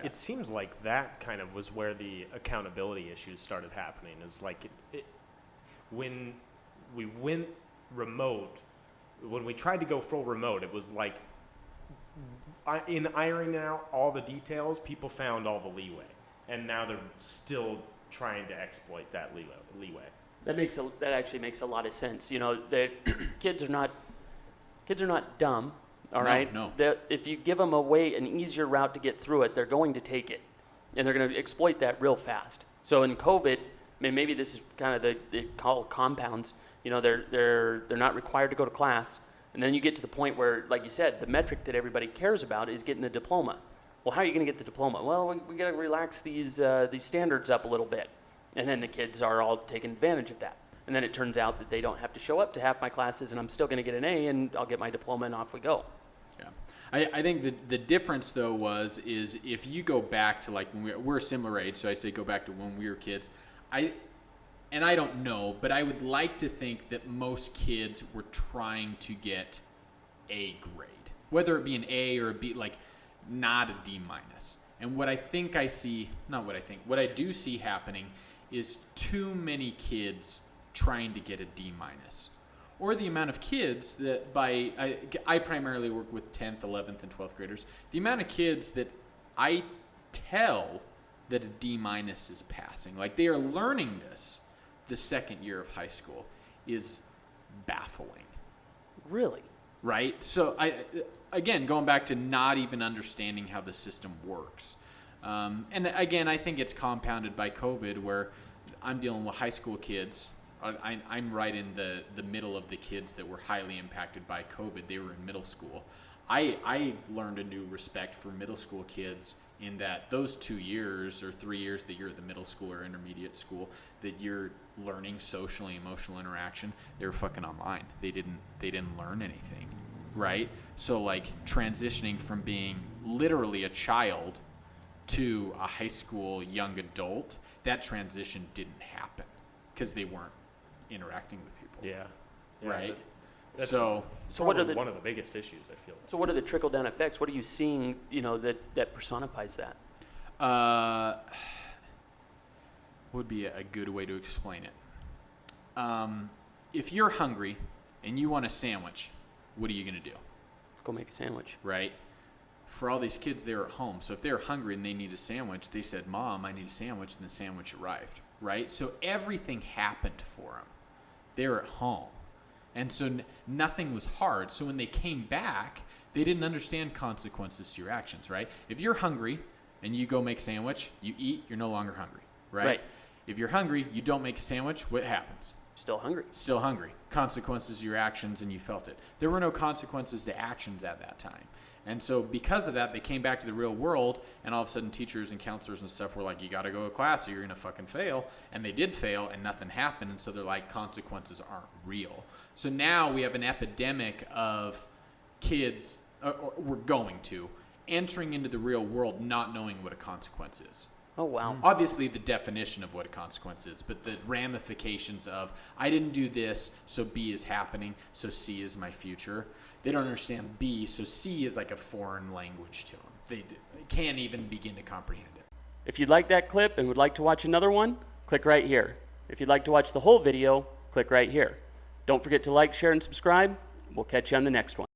It seems like that kind of was where the accountability issues started happening. Is like when we went remote, when we tried to go full remote, it was like in ironing out all the details, people found all the leeway, and now they're still trying to exploit that leeway. That actually makes a lot of sense. You know, that kids are not dumb. All right. No. If you give them an easier route to get through it, they're going to take it, and they're going to exploit that real fast. So in COVID, maybe this is kind of they call compounds. You know, they're not required to go to class, and then you get to the point where, like you said, the metric that everybody cares about is getting the diploma. Well, how are you going to get the diploma? Well, we got to relax these standards up a little bit, and then the kids are all taking advantage of that. And then it turns out that they don't have to show up to half my classes, and I'm still going to get an A, and I'll get my diploma, and off we go. Yeah, I think the difference though is if you go back to like when we're a similar age, so I say go back to when we were kids. I don't know, but I would like to think that most kids were trying to get a grade, whether it be an A or a B, like not a D minus. And what I do see happening is too many kids trying to get a D minus. Or the amount of kids that I primarily work with 10th, 11th, and 12th graders. The amount of kids that I tell that a D minus is passing, like they are learning this the second year of high school, is baffling. Really? Right? So again, going back to not even understanding how the system works. And again, I think it's compounded by COVID, where I'm dealing with high school kids. I'm right in the middle of the kids that were highly impacted by COVID. They were in middle school. I learned a new respect for middle school kids in that those 2 years or 3 years that you're at the middle school or intermediate school, that you're learning social and emotional interaction, they were fucking online. They didn't learn anything, right? So like transitioning from being literally a child to a high school young adult, that transition didn't happen because they weren't interacting with people. Yeah. Right? That's so what are one of the biggest issues, I feel. So what are the trickle-down effects? What are you seeing, that personifies that? Would be a good way to explain it. If you're hungry and you want a sandwich, what are you going to do? Go make a sandwich. Right? For all these kids, they're at home. So if they're hungry and they need a sandwich, they said, "Mom, I need a sandwich," and the sandwich arrived. Right? So everything happened for them. They're at home. And so nothing was hard. So when they came back, they didn't understand consequences to your actions, right? If you're hungry and you go make a sandwich, you eat, you're no longer hungry, right? If you're hungry, you don't make a sandwich, what happens? Still hungry. Still hungry. Consequences to your actions, and you felt it. There were no consequences to actions at that time. And so because of that, they came back to the real world, and all of a sudden teachers and counselors and stuff were like, you got to go to class or you're going to fucking fail. And they did fail, and nothing happened. And so they're like, consequences aren't real. So now we have an epidemic of kids, or we're going to, entering into the real world not knowing what a consequence is. Oh, wow. Obviously the definition of what a consequence is, but the ramifications of, I didn't do this, so B is happening, so C is my future. They don't understand B, so C is like a foreign language to them. They can't even begin to comprehend it. If you'd like that clip and would like to watch another one, click right here. If you'd like to watch the whole video, click right here. Don't forget to like, share, and subscribe. We'll catch you on the next one.